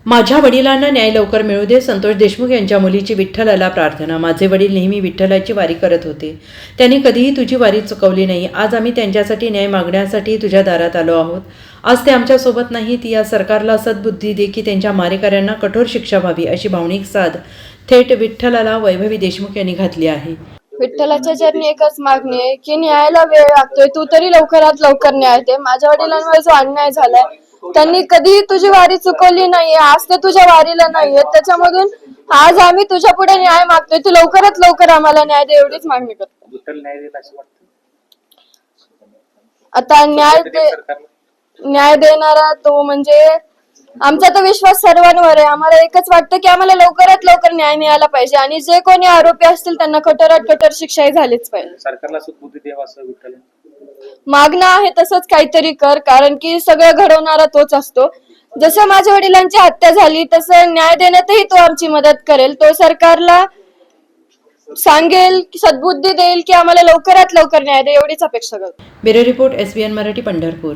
माझ्या वडिलांना न्याय लवकर मिळू दे. संतोष देशमुख यांच्या मुलीची विठ्ठलाला प्रार्थना. माझे वडील नेहमी विठ्ठलाची वारी करत होते. त्यांनी कधीही तुझी वारी चुकवली नाही. आज आम्ही त्यांच्यासाठी न्याय मागण्यासाठी तुझ्या दारात आलो आहोत. आज ते आमच्यासोबत नाहीत. या सरकारला सद्बुद्धी दे की त्यांच्या मारेकऱ्यांना कठोर शिक्षा व्हावी, अशी भावनिक साद थेट विठ्ठलाला वैभवी देशमुख यांनी घातली आहे. विठ्ठलाच्या चरणी एकच मागणी आहे की न्यायाला वेळ लागतोय, तू तरी लवकरात लवकर न्याय दे. माझ्या वडिलांवर जो अन्याय झालाय, त्यांनी कधीही तुझी वारी चुकवली नाहीये. आज ते तुझ्या वारीला नाहीये, त्याच्यामधून आज आम्ही तुझ्या पुढे न्याय मागतोय. तू लवकरात लवकर आम्हाला न्याय दे, एवढीच मागणी करतो. विठ्ठल न्याय देईल असं वाटतं. आता न्याय देणारा तो म्हणजे आमचा तर विश्वास सर्वांवर आहे. आम्हाला एकच वाटतं की आम्हाला लवकरात लवकर न्याय मिळाला पाहिजे आणि जे कोणी आरोपी असतील त्यांना कठोरात कठोर शिक्षा झालीच पाहिजे. सरकारला सद्बुद्धी द्यावा असं विठ्ठल मागणं आहे तसंच काहीतरी कर, कारण की सगळं घडवणारा तोच असतो. जसं माझ्या वडिलांची हत्या झाली तसं न्याय देण्यातही तो आमची मदत करेल. तो सरकारला सांगेल, सद्बुद्धी देईल की आम्हाला लवकरात लवकर न्याय दे, एवढीच अपेक्षा करतो. Bureau report SBN Marathi, Pandharpur.